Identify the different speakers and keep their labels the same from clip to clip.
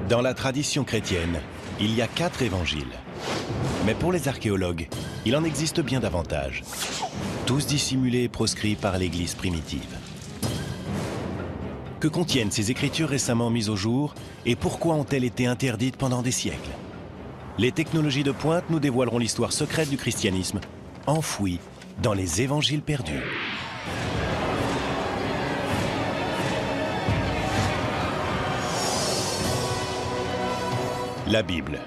Speaker 1: Dans la tradition chrétienne, il y a 4 évangiles. Mais pour les archéologues, il en existe bien davantage. Tous dissimulés et proscrits par l'Église primitive. Que contiennent ces écritures récemment mises au jour et pourquoi ont-elles été interdites pendant des siècles? Les technologies de pointe nous dévoileront l'histoire secrète du christianisme, enfouie dans les évangiles perdus. La Bible,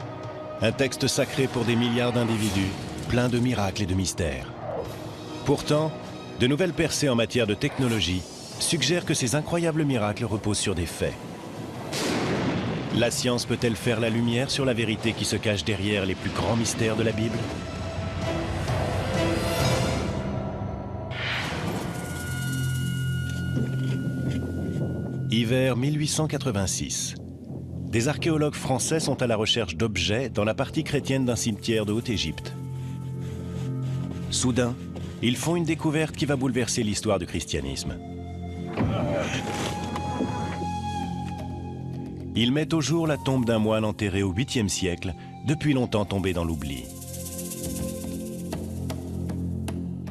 Speaker 1: un texte sacré pour des milliards d'individus, plein de miracles et de mystères. Pourtant, de nouvelles percées en matière de technologie suggèrent que ces incroyables miracles reposent sur des faits. La science peut-elle faire la lumière sur la vérité qui se cache derrière les plus grands mystères de la Bible? Hiver 1886. Des archéologues français sont à la recherche d'objets dans la partie chrétienne d'un cimetière de Haute-Égypte. Soudain, ils font une découverte qui va bouleverser l'histoire du christianisme. Ils mettent au jour la tombe d'un moine enterré au 8e siècle, depuis longtemps tombé dans l'oubli.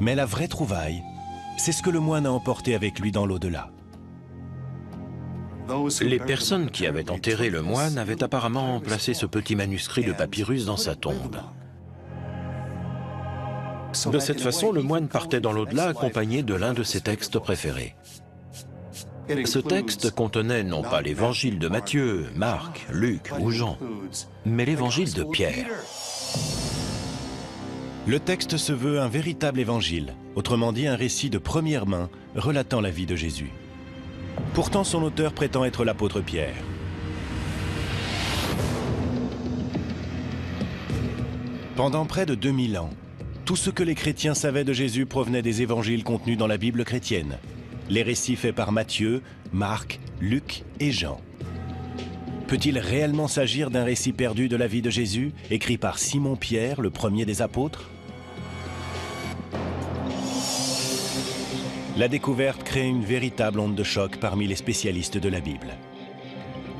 Speaker 1: Mais la vraie trouvaille, c'est ce que le moine a emporté avec lui dans l'au-delà.
Speaker 2: Les personnes qui avaient enterré le moine avaient apparemment placé ce petit manuscrit de papyrus dans sa tombe. De cette façon, le moine partait dans l'au-delà accompagné de l'un de ses textes préférés. Ce texte contenait non pas l'évangile de Matthieu, Marc, Luc ou Jean, mais l'évangile de Pierre.
Speaker 1: Le texte se veut un véritable évangile, autrement dit un récit de première main relatant la vie de Jésus. Pourtant, son auteur prétend être l'apôtre Pierre. Pendant près de 2000 ans, tout ce que les chrétiens savaient de Jésus provenait des évangiles contenus dans la Bible chrétienne. Les récits faits par Matthieu, Marc, Luc et Jean. Peut-il réellement s'agir d'un récit perdu de la vie de Jésus, écrit par Simon-Pierre, le premier des apôtres? La découverte crée une véritable onde de choc parmi les spécialistes de la Bible.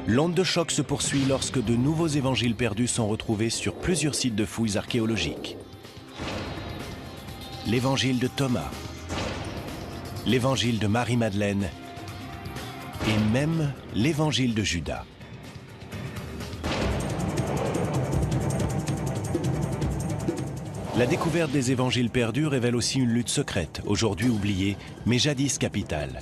Speaker 1: L'onde de choc se poursuit lorsque de nouveaux évangiles perdus sont retrouvés sur plusieurs sites de fouilles archéologiques. L'évangile de Thomas, l'évangile de Marie-Madeleine et même l'évangile de Judas. La découverte des évangiles perdus révèle aussi une lutte secrète, aujourd'hui oubliée, mais jadis capitale.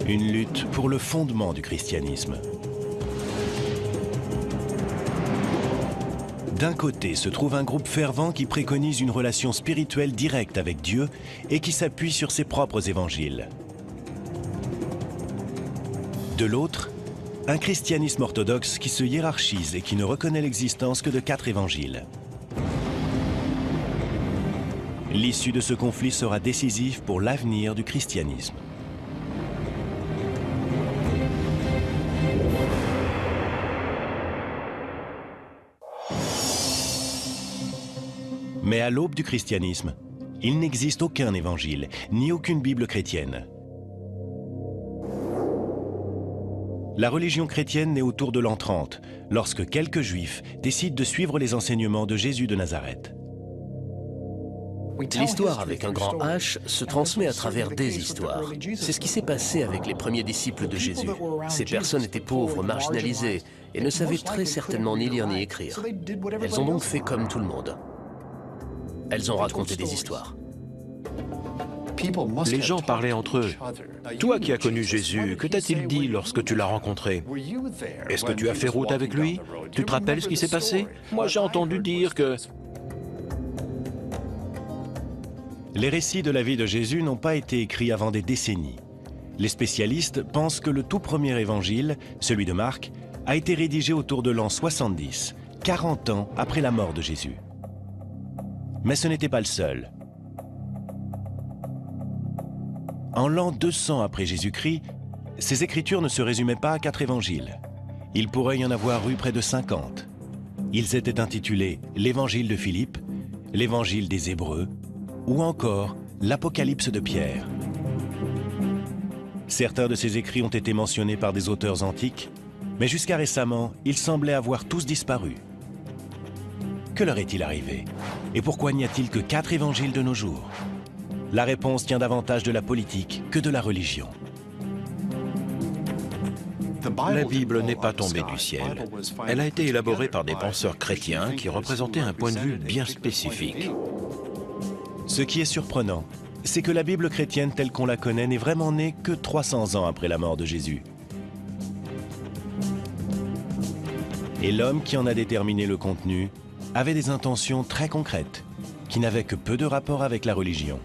Speaker 1: Une lutte pour le fondement du christianisme. D'un côté se trouve un groupe fervent qui préconise une relation spirituelle directe avec Dieu et qui s'appuie sur ses propres évangiles. De l'autre, un christianisme orthodoxe qui se hiérarchise et qui ne reconnaît l'existence que de 4 évangiles. L'issue de ce conflit sera décisive pour l'avenir du christianisme. Mais à l'aube du christianisme, il n'existe aucun évangile, ni aucune Bible chrétienne. La religion chrétienne naît autour de l'an 30, lorsque quelques Juifs décident de suivre les enseignements de Jésus de Nazareth.
Speaker 3: L'histoire avec un grand H se transmet à travers des histoires. C'est ce qui s'est passé avec les premiers disciples de Jésus. Ces personnes étaient pauvres, marginalisées, et ne savaient très certainement ni lire ni écrire. Elles ont donc fait comme tout le monde. Elles ont raconté des histoires.
Speaker 2: Les gens parlaient entre eux. Toi qui as connu Jésus, que t'a-t-il dit lorsque tu l'as rencontré? Est-ce que tu as fait route avec lui? Tu te rappelles ce qui s'est passé? Moi, j'ai entendu dire que...
Speaker 1: Les récits de la vie de Jésus n'ont pas été écrits avant des décennies. Les spécialistes pensent que le tout premier évangile, celui de Marc, a été rédigé autour de l'an 70, 40 ans après la mort de Jésus. Mais ce n'était pas le seul. En l'an 200 après Jésus-Christ, ces écritures ne se résumaient pas à 4 évangiles. Il pourrait y en avoir eu près de 50. Ils étaient intitulés l'Évangile de Philippe, l'Évangile des Hébreux ou encore l'Apocalypse de Pierre. Certains de ces écrits ont été mentionnés par des auteurs antiques, mais jusqu'à récemment, ils semblaient avoir tous disparu. Que leur est-il arrivé? Et pourquoi n'y a-t-il que 4 évangiles de nos jours? La réponse tient davantage de la politique que de la religion.
Speaker 2: La Bible n'est pas tombée du ciel. Elle a été élaborée par des penseurs chrétiens qui représentaient un point de vue bien spécifique.
Speaker 1: Ce qui est surprenant, c'est que la Bible chrétienne telle qu'on la connaît n'est vraiment née que 300 ans après la mort de Jésus. Et l'homme qui en a déterminé le contenu avait des intentions très concrètes, qui n'avaient que peu de rapport avec la religion.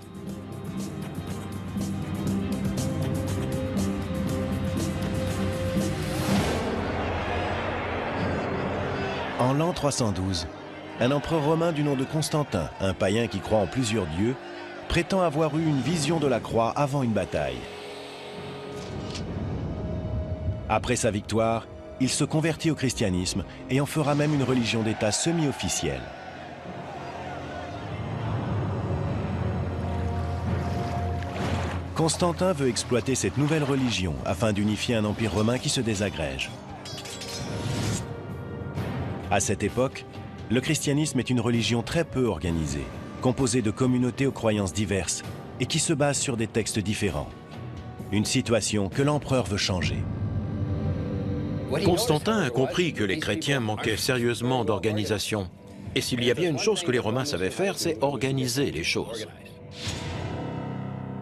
Speaker 1: En l'an 312, un empereur romain du nom de Constantin, un païen qui croit en plusieurs dieux, prétend avoir eu une vision de la croix avant une bataille. Après sa victoire, il se convertit au christianisme et en fera même une religion d'État semi-officielle. Constantin veut exploiter cette nouvelle religion afin d'unifier un empire romain qui se désagrège. À cette époque, le christianisme est une religion très peu organisée, composée de communautés aux croyances diverses et qui se base sur des textes différents. Une situation que l'empereur veut changer.
Speaker 2: Constantin a compris que les chrétiens manquaient sérieusement d'organisation. Et s'il y a bien une chose que les Romains savaient faire, c'est organiser les choses.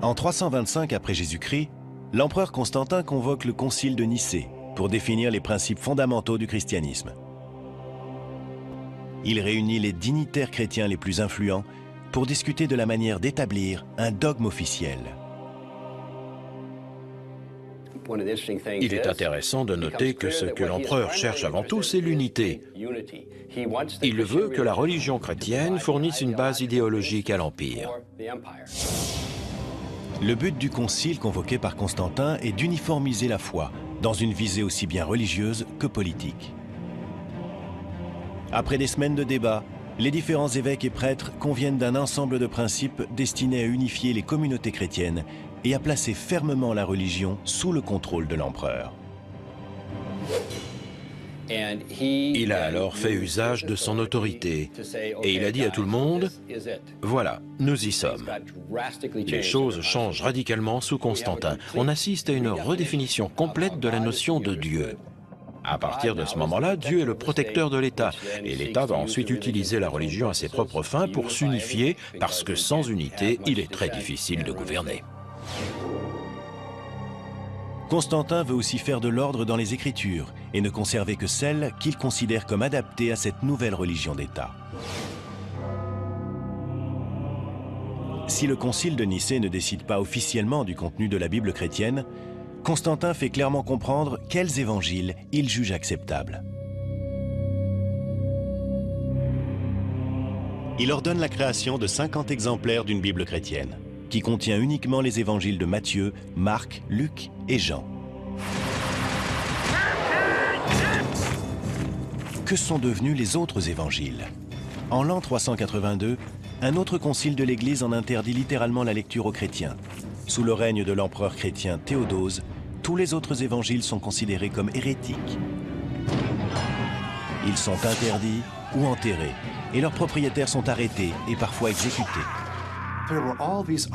Speaker 1: En 325 après Jésus-Christ, l'empereur Constantin convoque le concile de Nicée pour définir les principes fondamentaux du christianisme. Il réunit les dignitaires chrétiens les plus influents pour discuter de la manière d'établir un dogme officiel.
Speaker 2: Il est intéressant de noter que ce que l'empereur cherche avant tout, c'est l'unité. Il veut que la religion chrétienne fournisse une base idéologique à l'Empire.
Speaker 1: Le but du concile convoqué par Constantin est d'uniformiser la foi, dans une visée aussi bien religieuse que politique. Après des semaines de débats, les différents évêques et prêtres conviennent d'un ensemble de principes destinés à unifier les communautés chrétiennes et à placer fermement la religion sous le contrôle de l'empereur.
Speaker 2: Il a alors fait usage de son autorité et il a dit à tout le monde, « Voilà, nous y sommes ». Les choses changent radicalement sous Constantin. On assiste à une redéfinition complète de la notion de Dieu. À partir de ce moment-là, Dieu est le protecteur de l'État, et l'État va ensuite utiliser la religion à ses propres fins pour s'unifier, parce que sans unité, il est très difficile de gouverner.
Speaker 1: Constantin veut aussi faire de l'ordre dans les Écritures et ne conserver que celles qu'il considère comme adaptées à cette nouvelle religion d'État. Si le concile de Nicée ne décide pas officiellement du contenu de la Bible chrétienne, Constantin fait clairement comprendre quels évangiles il juge acceptables. Il ordonne la création de 50 exemplaires d'une Bible chrétienne, qui contient uniquement les évangiles de Matthieu, Marc, Luc et Jean. Que sont devenus les autres évangiles? En l'an 382, un autre concile de l'Église en interdit littéralement la lecture aux chrétiens. Sous le règne de l'empereur chrétien Théodose, tous les autres évangiles sont considérés comme hérétiques. Ils sont interdits ou enterrés, et leurs propriétaires sont arrêtés et parfois exécutés.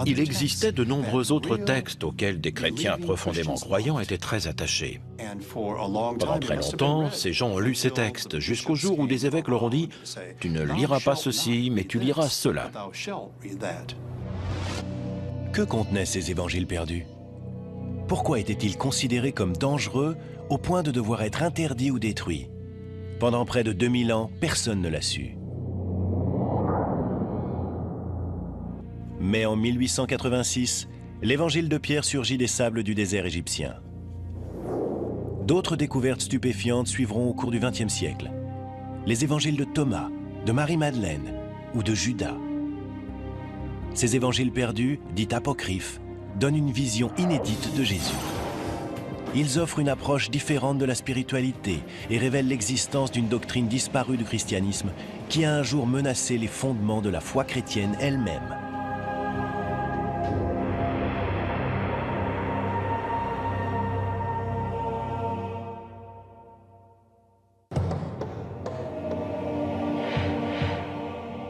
Speaker 2: Il existait de nombreux autres textes auxquels des chrétiens profondément croyants étaient très attachés. Pendant très longtemps, ces gens ont lu ces textes, jusqu'au jour où des évêques leur ont dit « Tu ne liras pas ceci, mais tu liras cela ».
Speaker 1: Que contenaient ces évangiles perdus? Pourquoi étaient-ils considérés comme dangereux au point de devoir être interdits ou détruits? Pendant près de 2000 ans, personne ne l'a su. Mais en 1886, l'évangile de Pierre surgit des sables du désert égyptien. D'autres découvertes stupéfiantes suivront au cours du XXe siècle. Les évangiles de Thomas, de Marie-Madeleine ou de Judas. Ces évangiles perdus, dits apocryphes, donnent une vision inédite de Jésus. Ils offrent une approche différente de la spiritualité et révèlent l'existence d'une doctrine disparue du christianisme qui a un jour menacé les fondements de la foi chrétienne elle-même.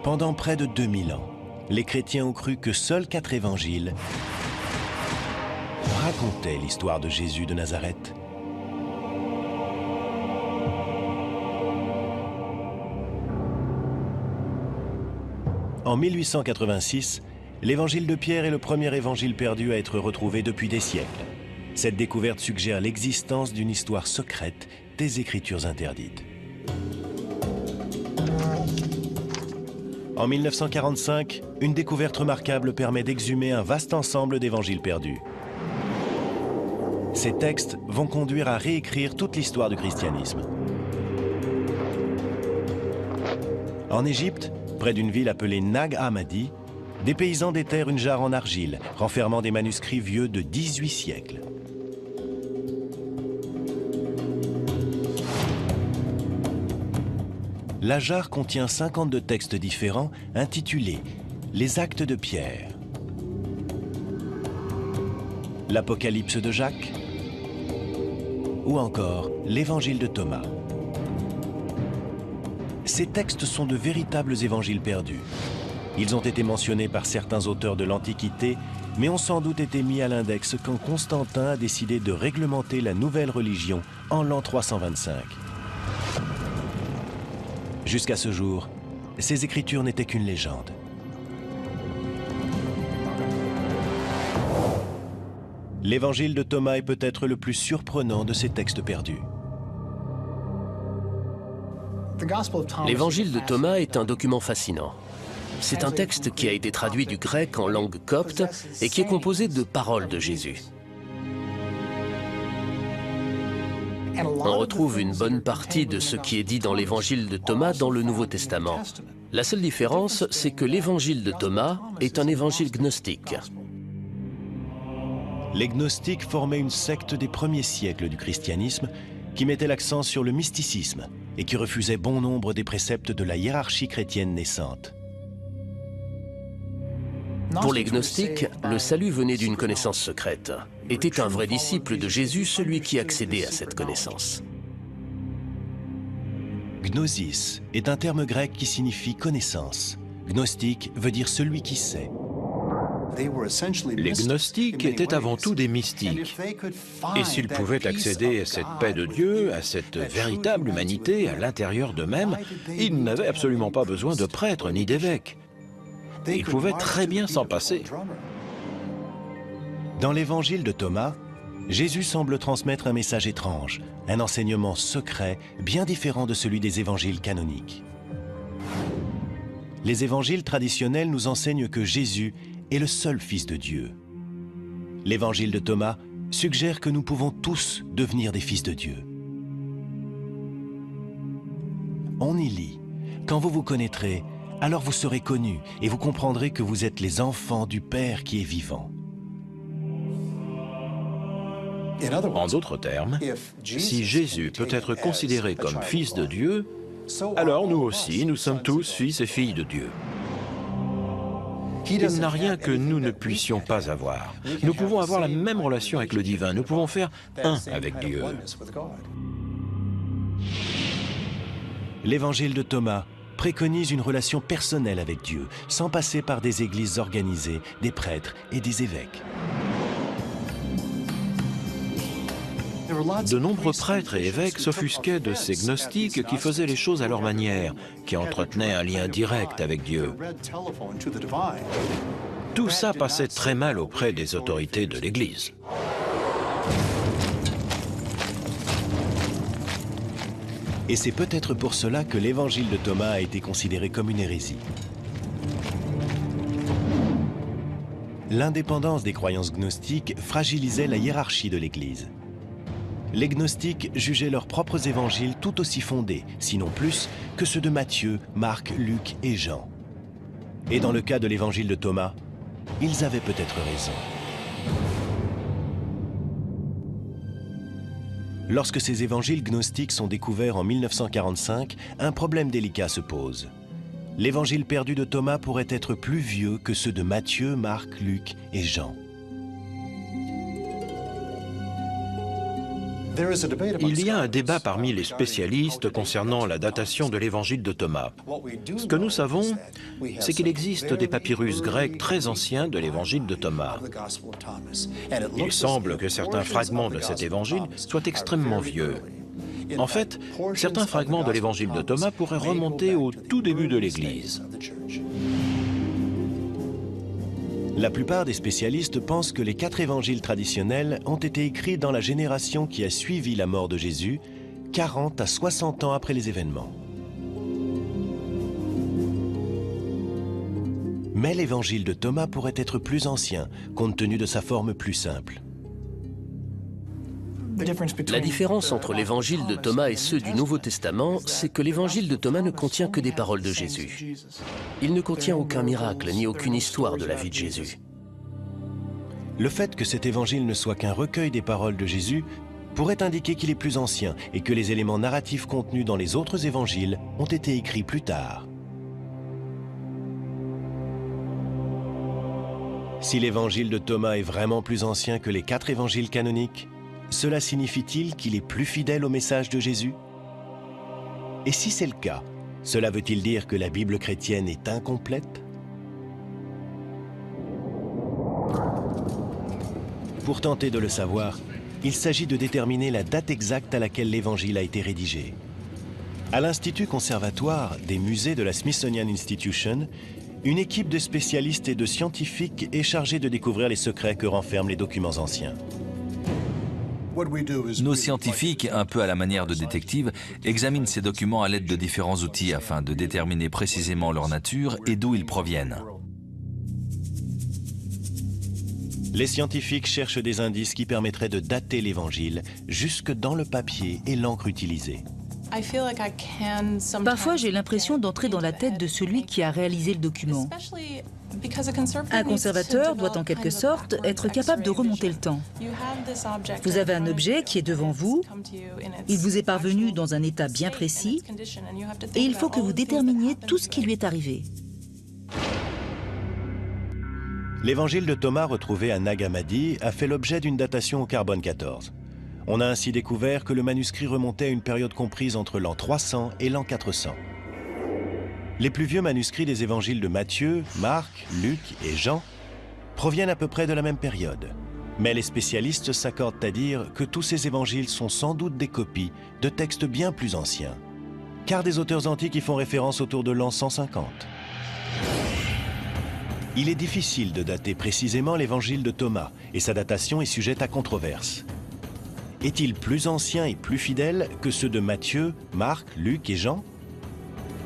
Speaker 1: Pendant près de 2000 ans, les chrétiens ont cru que seuls 4 évangiles racontaient l'histoire de Jésus de Nazareth. En 1886, l'évangile de Pierre est le premier évangile perdu à être retrouvé depuis des siècles. Cette découverte suggère l'existence d'une histoire secrète des Écritures interdites. En 1945, une découverte remarquable permet d'exhumer un vaste ensemble d'évangiles perdus. Ces textes vont conduire à réécrire toute l'histoire du christianisme. En Égypte, près d'une ville appelée Nag Hammadi, des paysans déterrent une jarre en argile, renfermant des manuscrits vieux de 18 siècles. La jarre contient 52 textes différents intitulés « Les Actes de Pierre », « L'Apocalypse de Jacques » ou encore « L'Évangile de Thomas ». Ces textes sont de véritables évangiles perdus. Ils ont été mentionnés par certains auteurs de l'Antiquité, mais ont sans doute été mis à l'index quand Constantin a décidé de réglementer la nouvelle religion en l'an 325. Jusqu'à ce jour, ces écritures n'étaient qu'une légende. L'évangile de Thomas est peut-être le plus surprenant de ces textes perdus.
Speaker 3: L'évangile de Thomas est un document fascinant. C'est un texte qui a été traduit du grec en langue copte et qui est composé de paroles de Jésus. On retrouve une bonne partie de ce qui est dit dans l'évangile de Thomas dans le Nouveau Testament. La seule différence, c'est que l'évangile de Thomas est un évangile gnostique.
Speaker 1: Les gnostiques formaient une secte des premiers siècles du christianisme qui mettait l'accent sur le mysticisme et qui refusait bon nombre des préceptes de la hiérarchie chrétienne naissante.
Speaker 3: Pour les gnostiques, le salut venait d'une connaissance secrète. Était un vrai disciple de Jésus celui qui accédait à cette connaissance.
Speaker 1: Gnosis est un terme grec qui signifie connaissance. Gnostique veut dire celui qui sait.
Speaker 2: Les gnostiques étaient avant tout des mystiques. Et s'ils pouvaient accéder à cette paix de Dieu, à cette véritable humanité à l'intérieur d'eux-mêmes, ils n'avaient absolument pas besoin de prêtres ni d'évêques. Ils pouvaient très bien s'en passer.
Speaker 1: Dans l'évangile de Thomas, Jésus semble transmettre un message étrange, un enseignement secret bien différent de celui des évangiles canoniques. Les évangiles traditionnels nous enseignent que Jésus est le seul Fils de Dieu. L'évangile de Thomas suggère que nous pouvons tous devenir des fils de Dieu. On y lit « Quand vous vous connaîtrez, alors vous serez connus et vous comprendrez que vous êtes les enfants du Père qui est vivant. »
Speaker 2: En d'autres termes, si Jésus peut être considéré comme Fils de Dieu, alors nous aussi, nous sommes tous fils et filles de Dieu. Il n'a rien que nous ne puissions pas avoir. Nous pouvons avoir la même relation avec le divin, nous pouvons faire un avec Dieu.
Speaker 1: L'évangile de Thomas préconise une relation personnelle avec Dieu, sans passer par des églises organisées, des prêtres et des évêques.
Speaker 2: De nombreux prêtres et évêques s'offusquaient de ces gnostiques qui faisaient les choses à leur manière, qui entretenaient un lien direct avec Dieu. Tout ça passait très mal auprès des autorités de l'Église.
Speaker 1: Et c'est peut-être pour cela que l'évangile de Thomas a été considéré comme une hérésie. L'indépendance des croyances gnostiques fragilisait la hiérarchie de l'Église. Les gnostiques jugeaient leurs propres évangiles tout aussi fondés, sinon plus, que ceux de Matthieu, Marc, Luc et Jean. Et dans le cas de l'évangile de Thomas, ils avaient peut-être raison. Lorsque ces évangiles gnostiques sont découverts en 1945, un problème délicat se pose. L'évangile perdu de Thomas pourrait être plus vieux que ceux de Matthieu, Marc, Luc et Jean.
Speaker 2: Il y a un débat parmi les spécialistes concernant la datation de l'évangile de Thomas. Ce que nous savons, c'est qu'il existe des papyrus grecs très anciens de l'évangile de Thomas. Il semble que certains fragments de cet évangile soient extrêmement vieux. En fait, certains fragments de l'évangile de Thomas pourraient remonter au tout début de l'Église.
Speaker 1: La plupart des spécialistes pensent que les 4 évangiles traditionnels ont été écrits dans la génération qui a suivi la mort de Jésus, 40 à 60 ans après les événements. Mais l'évangile de Thomas pourrait être plus ancien, compte tenu de sa forme plus simple.
Speaker 3: La différence entre l'évangile de Thomas et ceux du Nouveau Testament, c'est que l'évangile de Thomas ne contient que des paroles de Jésus. Il ne contient aucun miracle ni aucune histoire de la vie de Jésus.
Speaker 1: Le fait que cet évangile ne soit qu'un recueil des paroles de Jésus pourrait indiquer qu'il est plus ancien et que les éléments narratifs contenus dans les autres évangiles ont été écrits plus tard. Si l'évangile de Thomas est vraiment plus ancien que les 4 évangiles canoniques, cela signifie-t-il qu'il est plus fidèle au message de Jésus? Et si c'est le cas, cela veut-il dire que la Bible chrétienne est incomplète? Pour tenter de le savoir, il s'agit de déterminer la date exacte à laquelle l'Évangile a été rédigé. À l'Institut conservatoire des musées de la Smithsonian Institution, une équipe de spécialistes et de scientifiques est chargée de découvrir les secrets que renferment les documents anciens.
Speaker 4: Nos scientifiques, un peu à la manière de détectives, examinent ces documents à l'aide de différents outils afin de déterminer précisément leur nature et d'où ils proviennent.
Speaker 1: Les scientifiques cherchent des indices qui permettraient de dater l'Évangile jusque dans le papier et l'encre utilisée.
Speaker 5: Parfois, j'ai l'impression d'entrer dans la tête de celui qui a réalisé le document. Un conservateur doit en quelque sorte être capable de remonter le temps. Vous avez un objet qui est devant vous, il vous est parvenu dans un état bien précis, et il faut que vous déterminiez tout ce qui lui est arrivé.
Speaker 1: L'évangile de Thomas retrouvé à Nag Hammadi a fait l'objet d'une datation au carbone 14. On a ainsi découvert que le manuscrit remontait à une période comprise entre l'an 300 et l'an 400. Les plus vieux manuscrits des évangiles de Matthieu, Marc, Luc et Jean proviennent à peu près de la même période. Mais les spécialistes s'accordent à dire que tous ces évangiles sont sans doute des copies de textes bien plus anciens, car des auteurs antiques y font référence autour de l'an 150. Il est difficile de dater précisément l'évangile de Thomas, et sa datation est sujette à controverse. Est-il plus ancien et plus fidèle que ceux de Matthieu, Marc, Luc et Jean?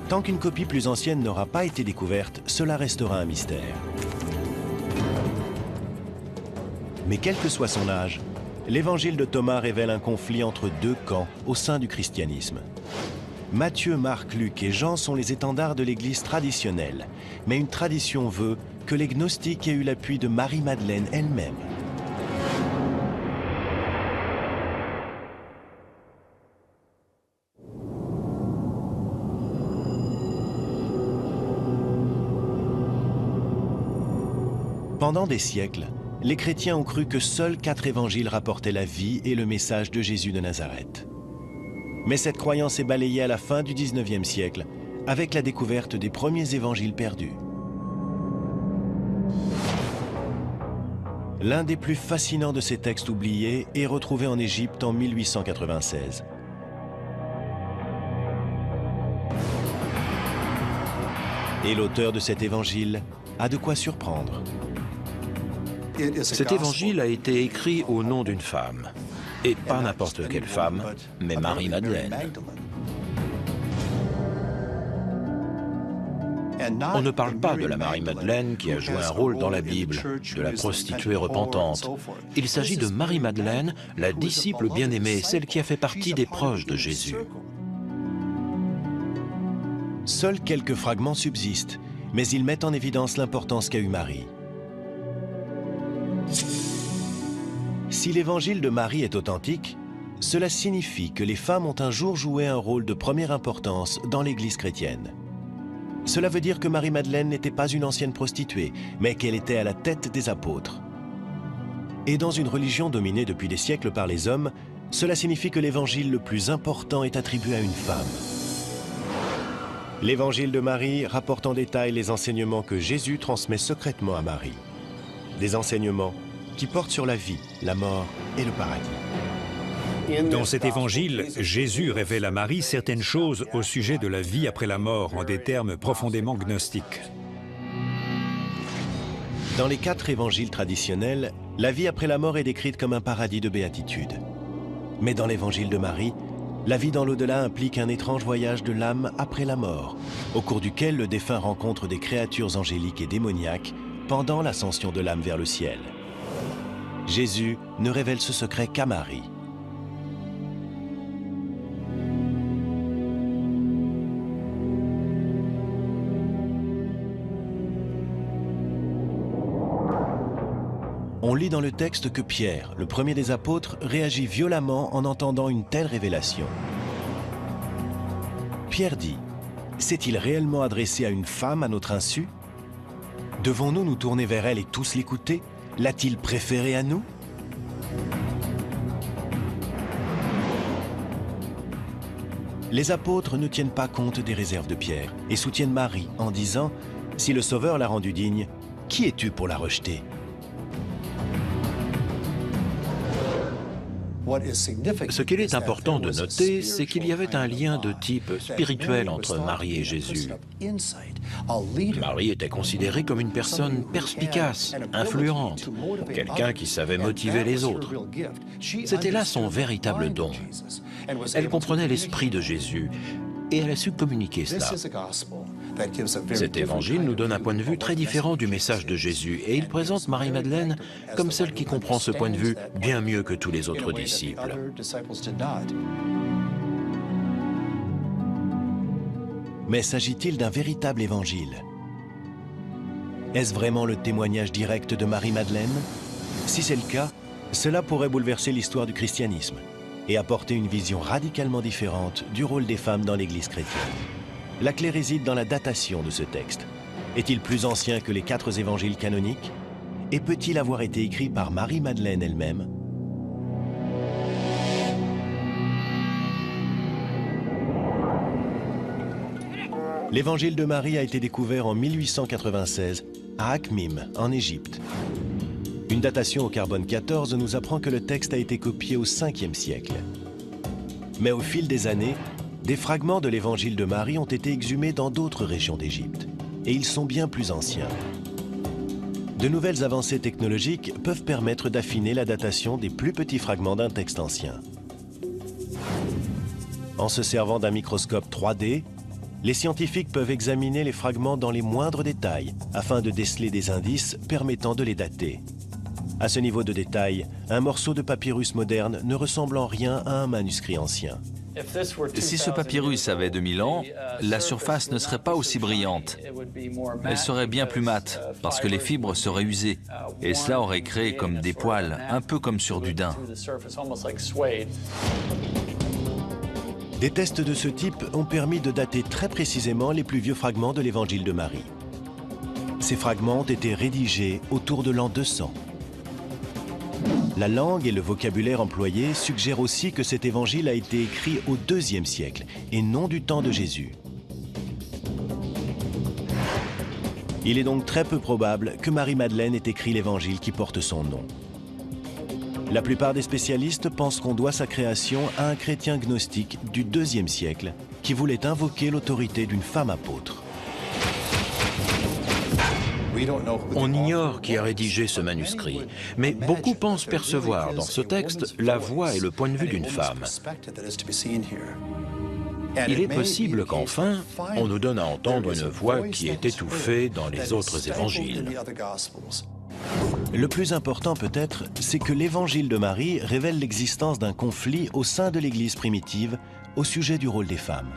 Speaker 1: Tant qu'une copie plus ancienne n'aura pas été découverte, cela restera un mystère. Mais quel que soit son âge, l'évangile de Thomas révèle un conflit entre 2 camps au sein du christianisme. Matthieu, Marc, Luc et Jean sont les étendards de l'Église traditionnelle, mais une tradition veut que les gnostiques aient eu l'appui de Marie-Madeleine elle-même. Pendant des siècles, les chrétiens ont cru que seuls 4 évangiles rapportaient la vie et le message de Jésus de Nazareth. Mais cette croyance est balayée à la fin du XIXe siècle, avec la découverte des premiers évangiles perdus. L'un des plus fascinants de ces textes oubliés est retrouvé en Égypte en 1896. Et l'auteur de cet évangile a de quoi surprendre.
Speaker 2: Cet évangile a été écrit au nom d'une femme. Et pas n'importe quelle femme, mais Marie-Madeleine. On ne parle pas de la Marie-Madeleine qui a joué un rôle dans la Bible, de la prostituée repentante. Il s'agit de Marie-Madeleine, la disciple bien-aimée, celle qui a fait partie des proches de Jésus.
Speaker 1: Seuls quelques fragments subsistent, mais ils mettent en évidence l'importance qu'a eue Marie. Si l'évangile de Marie est authentique, cela signifie que les femmes ont un jour joué un rôle de première importance dans l'Église chrétienne. Cela veut dire que Marie-Madeleine n'était pas une ancienne prostituée, mais qu'elle était à la tête des apôtres. Et dans une religion dominée depuis des siècles par les hommes, cela signifie que l'évangile le plus important est attribué à une femme. L'évangile de Marie rapporte en détail les enseignements que Jésus transmet secrètement à Marie. Des enseignements qui portent sur la vie, la mort et le paradis.
Speaker 6: Dans cet évangile, Jésus révèle à Marie certaines choses au sujet de la vie après la mort en des termes profondément gnostiques.
Speaker 1: Dans les 4 évangiles traditionnels, la vie après la mort est décrite comme un paradis de béatitude. Mais dans l'évangile de Marie, la vie dans l'au-delà implique un étrange voyage de l'âme après la mort, au cours duquel le défunt rencontre des créatures angéliques et démoniaques pendant l'ascension de l'âme vers le ciel. Jésus ne révèle ce secret qu'à Marie. On lit dans le texte que Pierre, le premier des apôtres, réagit violemment en entendant une telle révélation. Pierre dit, « S'est-il réellement adressé à une femme à notre insu? Devons-nous nous tourner vers elle et tous l'écouter? L'a-t-il préférée à nous ?» Les apôtres ne tiennent pas compte des réserves de Pierre et soutiennent Marie en disant, « Si le Sauveur l'a rendue digne, qui es-tu pour la rejeter ?»
Speaker 2: Ce qu'il est important de noter, c'est qu'il y avait un lien de type spirituel entre Marie et Jésus. Marie était considérée comme une personne perspicace, influente, quelqu'un qui savait motiver les autres. C'était là son véritable don. Elle comprenait l'esprit de Jésus et elle a su communiquer cela. Cet évangile nous donne un point de vue très différent du message de Jésus et il présente Marie-Madeleine comme celle qui comprend ce point de vue bien mieux que tous les autres disciples.
Speaker 1: Mais s'agit-il d'un véritable évangile? Est-ce vraiment le témoignage direct de Marie-Madeleine? Si c'est le cas, cela pourrait bouleverser l'histoire du christianisme et apporter une vision radicalement différente du rôle des femmes dans l'Église chrétienne. La clé réside dans la datation de ce texte. Est-il plus ancien que les 4 évangiles canoniques? Et peut-il avoir été écrit par Marie-Madeleine elle-même? L'évangile de Marie a été découvert en 1896 à Akhmim, en Égypte. Une datation au carbone 14 nous apprend que le texte a été copié au 5e siècle. Mais au fil des années, des fragments de l'évangile de Marie ont été exhumés dans d'autres régions d'Égypte, et ils sont bien plus anciens. De nouvelles avancées technologiques peuvent permettre d'affiner la datation des plus petits fragments d'un texte ancien. En se servant d'un microscope 3D, les scientifiques peuvent examiner les fragments dans les moindres détails afin de déceler des indices permettant de les dater. À ce niveau de détail, un morceau de papyrus moderne ne ressemble en rien à un manuscrit ancien.
Speaker 4: Si ce papyrus avait 2000 ans, la surface ne serait pas aussi brillante. Elle serait bien plus mate, parce que les fibres seraient usées, et cela aurait créé comme des poils, un peu comme sur du daim.
Speaker 1: Des tests de ce type ont permis de dater très précisément les plus vieux fragments de l'évangile de Marie. Ces fragments ont été rédigés autour de l'an 200. La langue et le vocabulaire employés suggèrent aussi que cet évangile a été écrit au IIe siècle et non du temps de Jésus. Il est donc très peu probable que Marie-Madeleine ait écrit l'évangile qui porte son nom. La plupart des spécialistes pensent qu'on doit sa création à un chrétien gnostique du IIe siècle qui voulait invoquer l'autorité d'une femme apôtre.
Speaker 2: On ignore qui a rédigé ce manuscrit, mais beaucoup pensent percevoir dans ce texte la voix et le point de vue d'une femme. Il est possible qu'enfin, on nous donne à entendre une voix qui est étouffée dans les autres évangiles.
Speaker 1: Le plus important peut-être, c'est que l'évangile de Marie révèle l'existence d'un conflit au sein de l'Église primitive au sujet du rôle des femmes.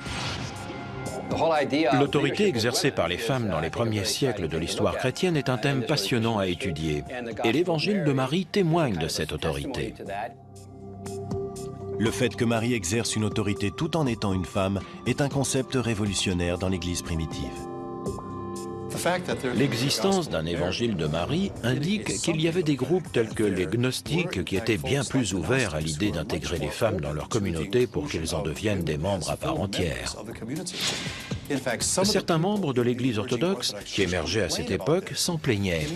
Speaker 2: L'autorité exercée par les femmes dans les premiers siècles de l'histoire chrétienne est un thème passionnant à étudier, et l'évangile de Marie témoigne de cette autorité.
Speaker 1: Le fait que Marie exerce une autorité tout en étant une femme est un concept révolutionnaire dans l'Église primitive.
Speaker 2: L'existence d'un évangile de Marie indique qu'il y avait des groupes tels que les gnostiques qui étaient bien plus ouverts à l'idée d'intégrer les femmes dans leur communauté pour qu'elles en deviennent des membres à part entière. Certains membres de l'Église orthodoxe qui émergeaient à cette époque s'en plaignaient.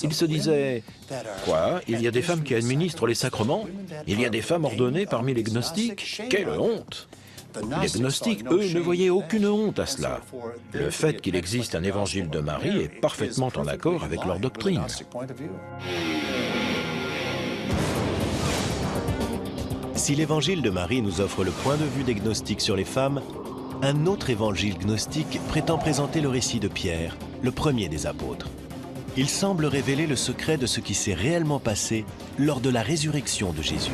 Speaker 2: Ils se disaient « Quoi? Il y a des femmes qui administrent les sacrements? Il y a des femmes ordonnées parmi les gnostiques? Quelle honte !» Les gnostiques, eux, ne voyaient aucune honte à cela. Le fait qu'il existe un évangile de Marie est parfaitement en accord avec leur doctrine.
Speaker 1: Si l'évangile de Marie nous offre le point de vue des gnostiques sur les femmes, un autre évangile gnostique prétend présenter le récit de Pierre, le premier des apôtres. Il semble révéler le secret de ce qui s'est réellement passé lors de la résurrection de Jésus.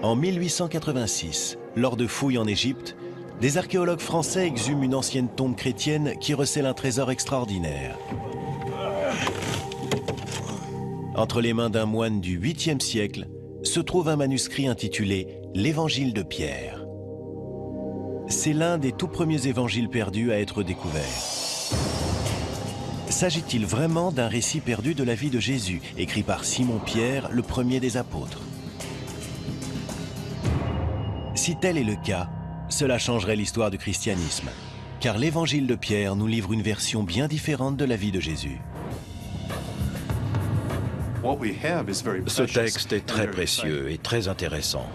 Speaker 1: En 1886, lors de fouilles en Égypte, des archéologues français exhument une ancienne tombe chrétienne qui recèle un trésor extraordinaire. Entre les mains d'un moine du 8e siècle se trouve un manuscrit intitulé « L'Évangile de Pierre ». C'est l'un des tout premiers évangiles perdus à être découvert. S'agit-il vraiment d'un récit perdu de la vie de Jésus, écrit par Simon-Pierre, le premier des apôtres? Si tel est le cas, cela changerait l'histoire du christianisme, car l'Évangile de Pierre nous livre une version bien différente de la vie de Jésus.
Speaker 2: Ce texte est très précieux et très intéressant.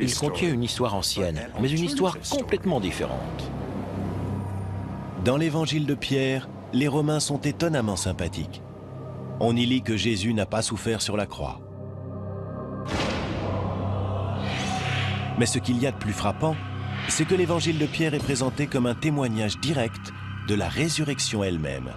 Speaker 2: Il contient une histoire ancienne, mais une histoire complètement différente.
Speaker 1: Dans l'Évangile de Pierre, les Romains sont étonnamment sympathiques. On y lit que Jésus n'a pas souffert sur la croix. Mais ce qu'il y a de plus frappant, c'est que l'Évangile de Pierre est présenté comme un témoignage direct de la résurrection elle-même.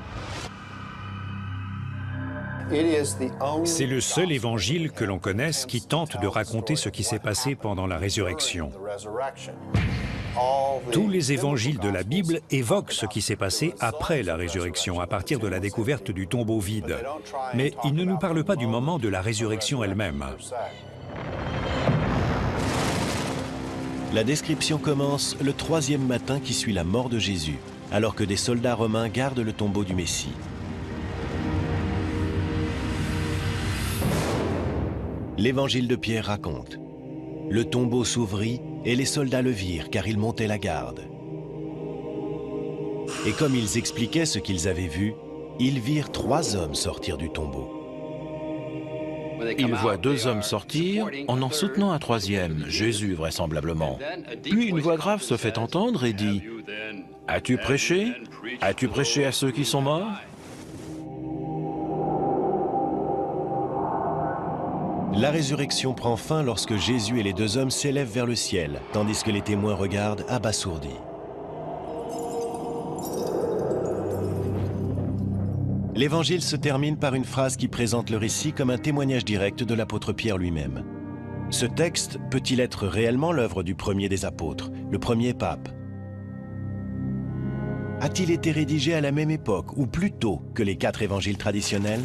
Speaker 6: C'est le seul évangile que l'on connaisse qui tente de raconter ce qui s'est passé pendant la résurrection. Tous les évangiles de la Bible évoquent ce qui s'est passé après la résurrection, à partir de la découverte du tombeau vide. Mais ils ne nous parlent pas du moment de la résurrection elle-même.
Speaker 1: La description commence le 3e matin qui suit la mort de Jésus, alors que des soldats romains gardent le tombeau du Messie. L'Évangile de Pierre raconte: le tombeau s'ouvrit et les soldats le virent car ils montaient la garde. Et comme ils expliquaient ce qu'ils avaient vu, ils virent 3 hommes sortir du tombeau.
Speaker 2: Il voit 2 hommes sortir, en soutenant un 3e, Jésus vraisemblablement. Puis une voix grave se fait entendre et dit « As-tu prêché? As-tu prêché à ceux qui sont morts ?»
Speaker 1: La résurrection prend fin lorsque Jésus et les 2 hommes s'élèvent vers le ciel, tandis que les témoins regardent abasourdis. L'Évangile se termine par une phrase qui présente le récit comme un témoignage direct de l'apôtre Pierre lui-même. Ce texte peut-il être réellement l'œuvre du premier des apôtres, le premier pape? A-t-il été rédigé à la même époque ou plus tôt que les 4 évangiles traditionnels?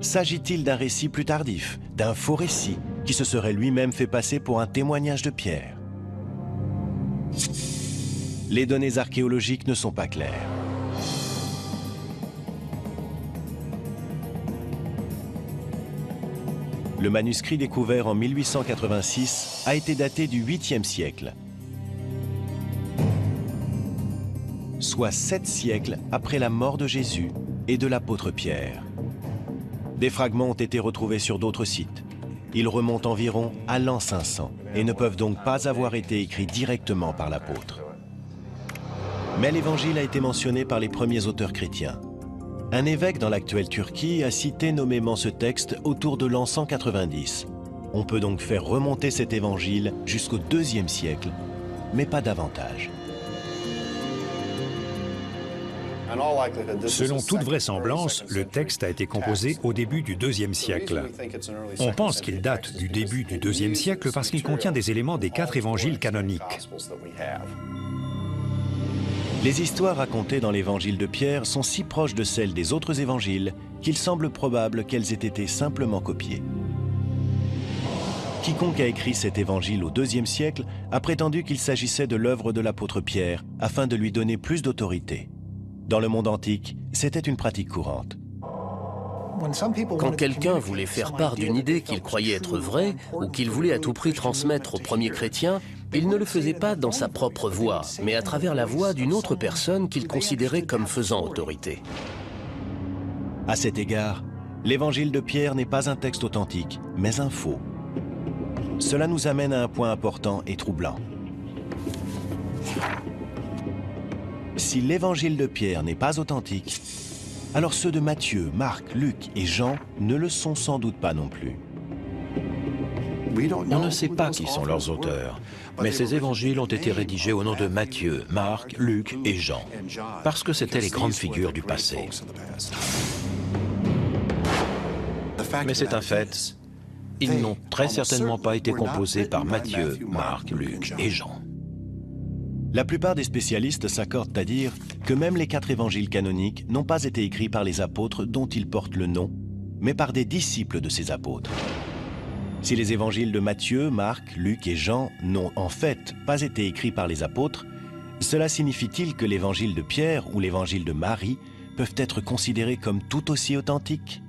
Speaker 1: S'agit-il d'un récit plus tardif, d'un faux récit qui se serait lui-même fait passer pour un témoignage de Pierre? Les données archéologiques ne sont pas claires. Le manuscrit découvert en 1886 a été daté du 8e siècle, soit 7 siècles après la mort de Jésus et de l'apôtre Pierre. Des fragments ont été retrouvés sur d'autres sites. Ils remontent environ à l'an 500 et ne peuvent donc pas avoir été écrits directement par l'apôtre. Mais l'Évangile a été mentionné par les premiers auteurs chrétiens. Un évêque dans l'actuelle Turquie a cité nommément ce texte autour de l'an 190. On peut donc faire remonter cet évangile jusqu'au 2e siècle, mais pas davantage.
Speaker 6: Selon toute vraisemblance, le texte a été composé au début du 2e siècle. On pense qu'il date du début du 2e siècle parce qu'il contient des éléments des 4 évangiles canoniques.
Speaker 1: Les histoires racontées dans l'évangile de Pierre sont si proches de celles des autres évangiles qu'il semble probable qu'elles aient été simplement copiées. Quiconque a écrit cet évangile au IIe siècle a prétendu qu'il s'agissait de l'œuvre de l'apôtre Pierre afin de lui donner plus d'autorité. Dans le monde antique, c'était une pratique courante.
Speaker 3: Quand quelqu'un voulait faire part d'une idée qu'il croyait être vraie ou qu'il voulait à tout prix transmettre aux premiers chrétiens, il ne le faisait pas dans sa propre voix, mais à travers la voix d'une autre personne qu'il considérait comme faisant autorité.
Speaker 1: À cet égard, l'évangile de Pierre n'est pas un texte authentique, mais un faux. Cela nous amène à un point important et troublant. Si l'évangile de Pierre n'est pas authentique, alors ceux de Matthieu, Marc, Luc et Jean ne le sont sans doute pas non plus.
Speaker 2: On ne sait pas qui sont leurs auteurs, mais ces évangiles ont été rédigés au nom de Matthieu, Marc, Luc et Jean, parce que c'étaient les grandes figures du passé. Mais c'est un fait, ils n'ont très certainement pas été composés par Matthieu, Marc, Luc et Jean.
Speaker 1: La plupart des spécialistes s'accordent à dire que même les 4 évangiles canoniques n'ont pas été écrits par les apôtres dont ils portent le nom, mais par des disciples de ces apôtres. Si les évangiles de Matthieu, Marc, Luc et Jean n'ont en fait pas été écrits par les apôtres, cela signifie-t-il que l'évangile de Pierre ou l'évangile de Marie peuvent être considérés comme tout aussi authentiques?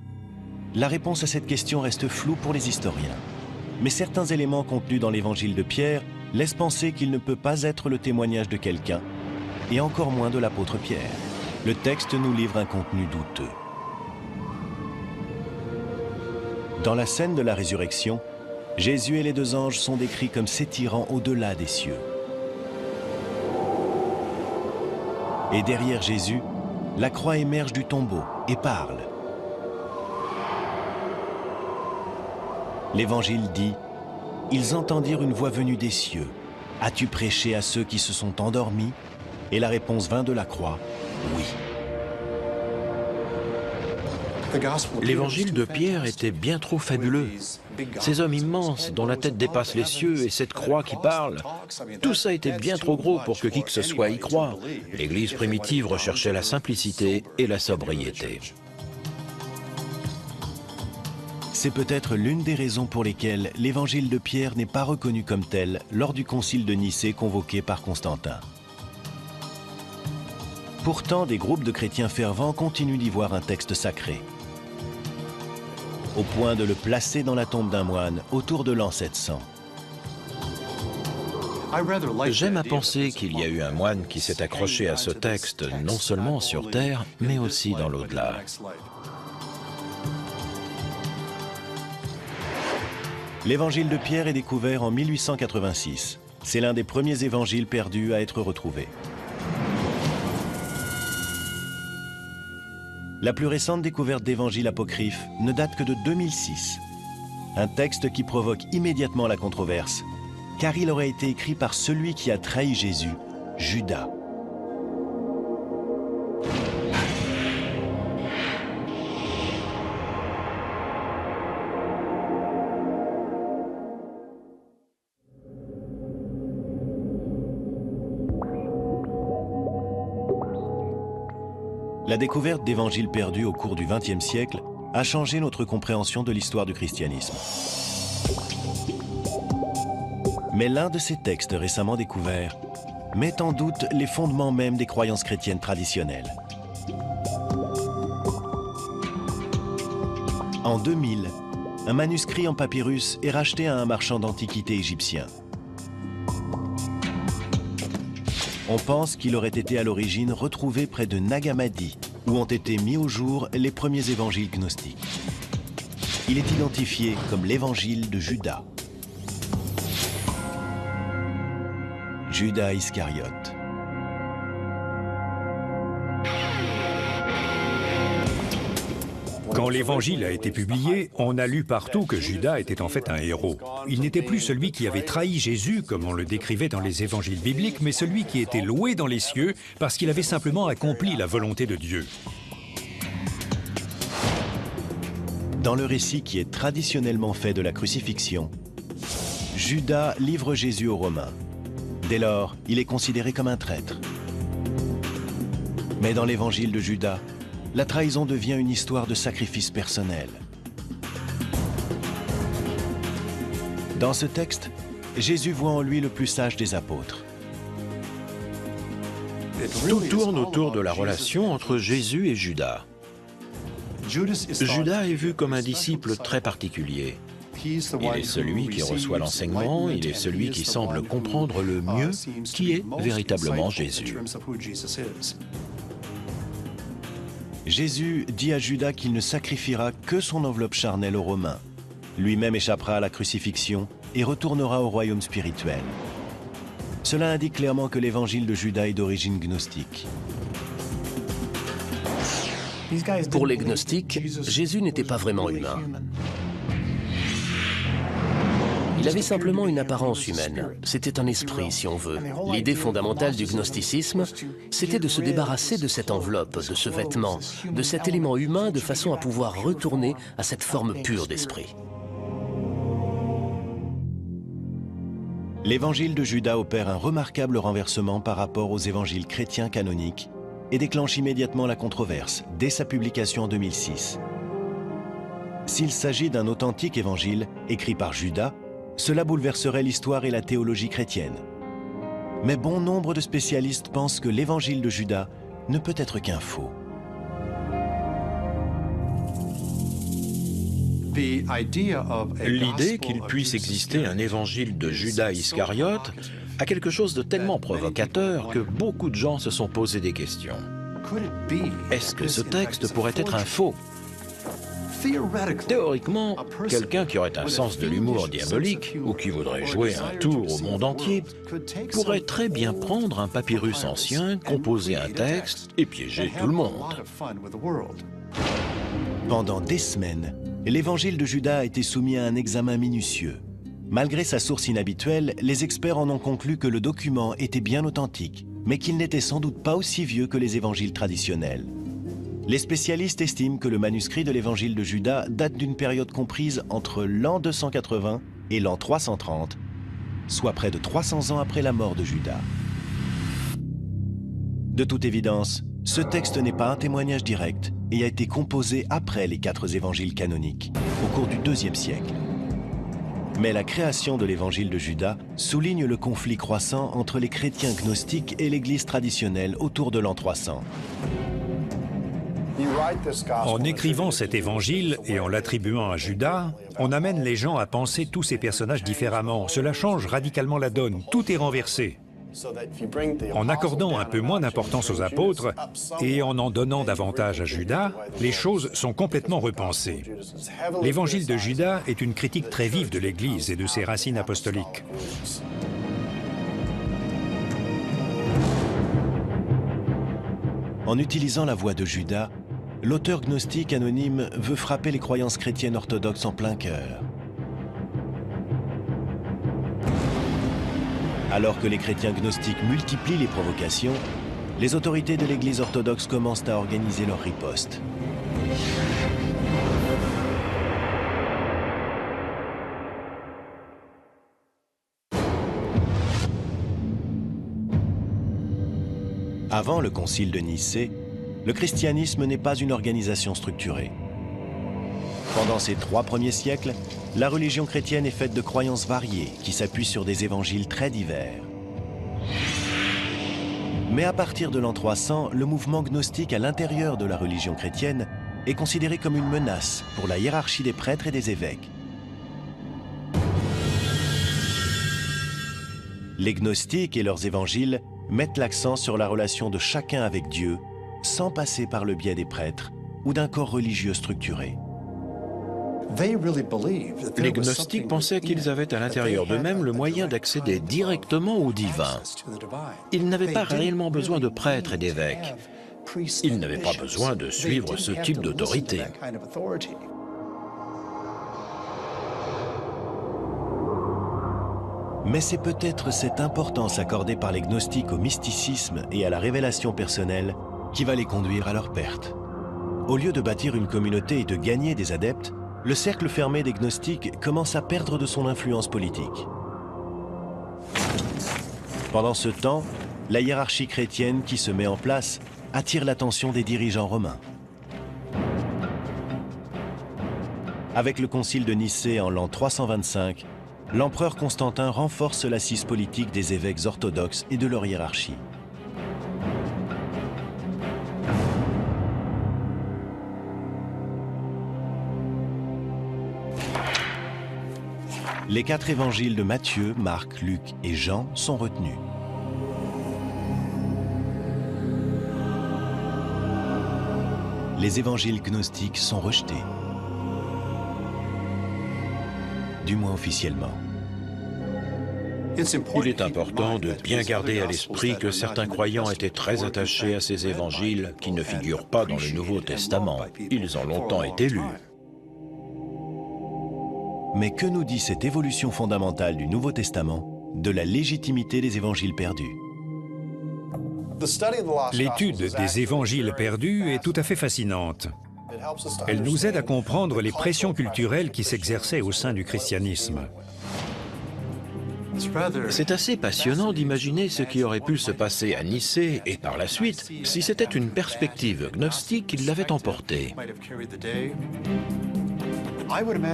Speaker 1: La réponse à cette question reste floue pour les historiens. Mais certains éléments contenus dans l'évangile de Pierre laissent penser qu'il ne peut pas être le témoignage de quelqu'un, et encore moins de l'apôtre Pierre. Le texte nous livre un contenu douteux. Dans la scène de la résurrection, Jésus et les 2 anges sont décrits comme s'étirant au-delà des cieux. Et derrière Jésus, la croix émerge du tombeau et parle. L'Évangile dit « Ils entendirent une voix venue des cieux. As-tu prêché à ceux qui se sont endormis ?» Et la réponse vint de la croix « Oui ».
Speaker 2: L'évangile de Pierre était bien trop fabuleux. Ces hommes immenses dont la tête dépasse les cieux et cette croix qui parle, tout ça était bien trop gros pour que qui que ce soit y croie. L'Église primitive recherchait la simplicité et la sobriété.
Speaker 1: C'est peut-être l'une des raisons pour lesquelles l'évangile de Pierre n'est pas reconnu comme tel lors du concile de Nicée convoqué par Constantin. Pourtant, des groupes de chrétiens fervents continuent d'y voir un texte sacré, au point de le placer dans la tombe d'un moine autour de l'an 700.
Speaker 2: J'aime à penser qu'il y a eu un moine qui s'est accroché à ce texte non seulement sur terre, mais aussi dans l'au-delà.
Speaker 1: L'évangile de Pierre est découvert en 1886. C'est l'un des premiers évangiles perdus à être retrouvé. La plus récente découverte d'évangiles apocryphes ne date que de 2006. Un texte qui provoque immédiatement la controverse, car il aurait été écrit par celui qui a trahi Jésus, Judas. La découverte d'évangiles perdus au cours du XXe siècle a changé notre compréhension de l'histoire du christianisme. Mais l'un de ces textes récemment découverts met en doute les fondements même des croyances chrétiennes traditionnelles. En 2000, un manuscrit en papyrus est racheté à un marchand d'antiquités égyptien. On pense qu'il aurait été à l'origine retrouvé près de Nag Hammadi, où ont été mis au jour les premiers évangiles gnostiques. Il est identifié comme l'évangile de Judas. Judas Iscariote.
Speaker 6: Quand l'Évangile a été publié, on a lu partout que Judas était en fait un héros. Il n'était plus celui qui avait trahi Jésus, comme on le décrivait dans les évangiles bibliques, mais celui qui était loué dans les cieux parce qu'il avait simplement accompli la volonté de Dieu.
Speaker 1: Dans le récit qui est traditionnellement fait de la crucifixion, Judas livre Jésus aux Romains. Dès lors, il est considéré comme un traître. Mais dans l'évangile de Judas, la trahison devient une histoire de sacrifice personnel. Dans ce texte, Jésus voit en lui le plus sage des apôtres.
Speaker 2: Tout tourne autour de la relation entre Jésus et Judas. Judas est vu comme un disciple très particulier. Il est celui qui reçoit l'enseignement, il est celui qui semble comprendre le mieux qui est véritablement Jésus.
Speaker 1: Jésus dit à Judas qu'il ne sacrifiera que son enveloppe charnelle aux Romains. Lui-même échappera à la crucifixion et retournera au royaume spirituel. Cela indique clairement que l'évangile de Judas est d'origine gnostique.
Speaker 3: Pour les gnostiques, Jésus n'était pas vraiment humain. Il avait simplement une apparence humaine. C'était un esprit, si on veut. L'idée fondamentale du gnosticisme, c'était de se débarrasser de cette enveloppe, de ce vêtement, de cet élément humain de façon à pouvoir retourner à cette forme pure d'esprit.
Speaker 1: L'évangile de Judas opère un remarquable renversement par rapport aux évangiles chrétiens canoniques et déclenche immédiatement la controverse dès sa publication en 2006. S'il s'agit d'un authentique évangile écrit par Judas, cela bouleverserait l'histoire et la théologie chrétienne. Mais bon nombre de spécialistes pensent que l'évangile de Judas ne peut être qu'un faux.
Speaker 2: L'idée qu'il puisse exister un évangile de Judas Iscariote a quelque chose de tellement provocateur que beaucoup de gens se sont posé des questions. Est-ce que ce texte pourrait être un faux? Théoriquement, quelqu'un qui aurait un sens de l'humour diabolique ou qui voudrait jouer un tour au monde entier pourrait très bien prendre un papyrus ancien, composer un texte et piéger tout le monde.
Speaker 1: Pendant des semaines, l'évangile de Judas a été soumis à un examen minutieux. Malgré sa source inhabituelle, les experts en ont conclu que le document était bien authentique, mais qu'il n'était sans doute pas aussi vieux que les évangiles traditionnels. Les spécialistes estiment que le manuscrit de l'évangile de Judas date d'une période comprise entre l'an 280 et l'an 330, soit près de 300 ans après la mort de Judas. De toute évidence, ce texte n'est pas un témoignage direct et a été composé après les 4 évangiles canoniques, au cours du IIe siècle. Mais la création de l'évangile de Judas souligne le conflit croissant entre les chrétiens gnostiques et l'Église traditionnelle autour de l'an 300.
Speaker 6: En écrivant cet évangile et en l'attribuant à Judas, on amène les gens à penser tous ces personnages différemment. Cela change radicalement la donne. Tout est renversé. En accordant un peu moins d'importance aux apôtres et en donnant davantage à Judas, les choses sont complètement repensées. L'évangile de Judas est une critique très vive de l'Église et de ses racines apostoliques.
Speaker 1: En utilisant la voix de Judas, l'auteur gnostique anonyme veut frapper les croyances chrétiennes orthodoxes en plein cœur. Alors que les chrétiens gnostiques multiplient les provocations, les autorités de l'Église orthodoxe commencent à organiser leur riposte. Avant le concile de Nicée, le christianisme n'est pas une organisation structurée. Pendant ces 3 premiers siècles, la religion chrétienne est faite de croyances variées qui s'appuient sur des évangiles très divers. Mais à partir de l'an 300, le mouvement gnostique à l'intérieur de la religion chrétienne est considéré comme une menace pour la hiérarchie des prêtres et des évêques. Les gnostiques et leurs évangiles mettent l'accent sur la relation de chacun avec Dieu, sans passer par le biais des prêtres ou d'un corps religieux structuré.
Speaker 2: Les gnostiques pensaient qu'ils avaient à l'intérieur d'eux-mêmes le moyen d'accéder directement au divin. Ils n'avaient pas réellement besoin de prêtres et d'évêques. Ils n'avaient pas besoin de suivre ce type d'autorité.
Speaker 1: Mais c'est peut-être cette importance accordée par les gnostiques au mysticisme et à la révélation personnelle qui va les conduire à leur perte. Au lieu de bâtir une communauté et de gagner des adeptes, le cercle fermé des gnostiques commence à perdre de son influence politique. Pendant ce temps, la hiérarchie chrétienne qui se met en place attire l'attention des dirigeants romains. Avec le concile de Nicée en l'an 325, l'empereur Constantin renforce l'assise politique des évêques orthodoxes et de leur hiérarchie. Les 4 évangiles de Matthieu, Marc, Luc et Jean sont retenus. Les évangiles gnostiques sont rejetés, du moins officiellement.
Speaker 2: Il est important de bien garder à l'esprit que certains croyants étaient très attachés à ces évangiles qui ne figurent pas dans le Nouveau Testament. Ils ont longtemps été lus.
Speaker 1: Mais que nous dit cette évolution fondamentale du Nouveau Testament de la légitimité des évangiles perdus?
Speaker 6: L'étude des évangiles perdus est tout à fait fascinante. Elle nous aide à comprendre les pressions culturelles qui s'exerçaient au sein du christianisme.
Speaker 2: C'est assez passionnant d'imaginer ce qui aurait pu se passer à Nicée et par la suite si c'était une perspective gnostique qui l'avait emporté.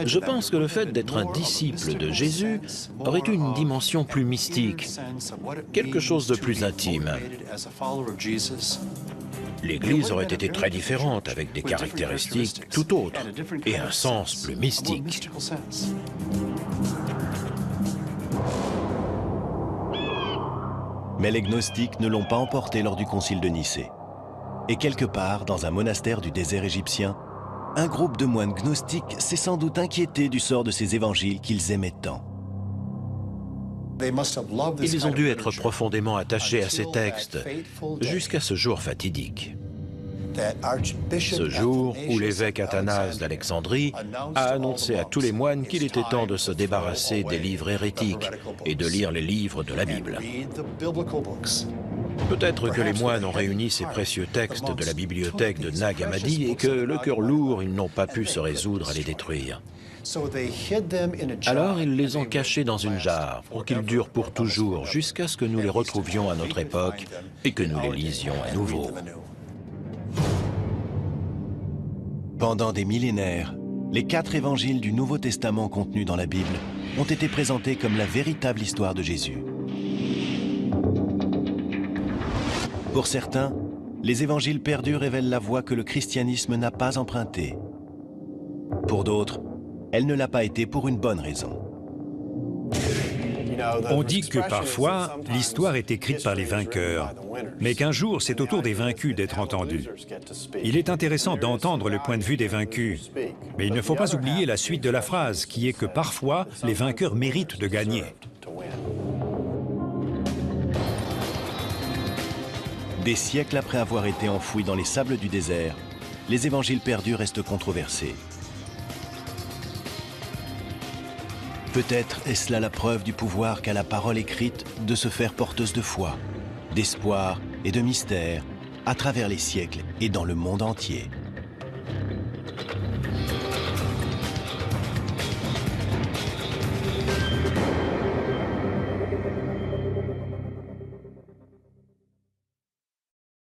Speaker 2: Je pense que le fait d'être un disciple de Jésus aurait eu une dimension plus mystique, quelque chose de plus intime. L'Église aurait été très différente, avec des caractéristiques tout autres et un sens plus mystique.
Speaker 1: Mais les gnostiques ne l'ont pas emporté lors du concile de Nicée. Et quelque part, dans un monastère du désert égyptien, un groupe de moines gnostiques s'est sans doute inquiété du sort de ces évangiles qu'ils aimaient tant.
Speaker 2: Ils ont dû être profondément attachés à ces textes, jusqu'à ce jour fatidique. Ce jour où l'évêque Athanase d'Alexandrie a annoncé à tous les moines qu'il était temps de se débarrasser des livres hérétiques et de lire les livres de la Bible. Peut-être que les moines ont réuni ces précieux textes de la bibliothèque de Nag Hammadi et que, le cœur lourd, ils n'ont pas pu se résoudre à les détruire. Alors ils les ont cachés dans une jarre pour qu'ils durent pour toujours jusqu'à ce que nous les retrouvions à notre époque et que nous les lisions à nouveau.
Speaker 1: Pendant des millénaires, les 4 évangiles du Nouveau Testament contenus dans la Bible ont été présentés comme la véritable histoire de Jésus. Pour certains, les évangiles perdus révèlent la voie que le christianisme n'a pas empruntée. Pour d'autres, elle ne l'a pas été pour une bonne raison.
Speaker 6: On dit que parfois, l'histoire est écrite par les vainqueurs, mais qu'un jour, c'est au tour des vaincus d'être entendus. Il est intéressant d'entendre le point de vue des vaincus, mais il ne faut pas oublier la suite de la phrase, qui est que parfois, les vainqueurs méritent de gagner.
Speaker 1: Des siècles après avoir été enfouis dans les sables du désert, les évangiles perdus restent controversés. Peut-être est-ce là la preuve du pouvoir qu'a la parole écrite de se faire porteuse de foi, d'espoir et de mystère à travers les siècles et dans le monde entier.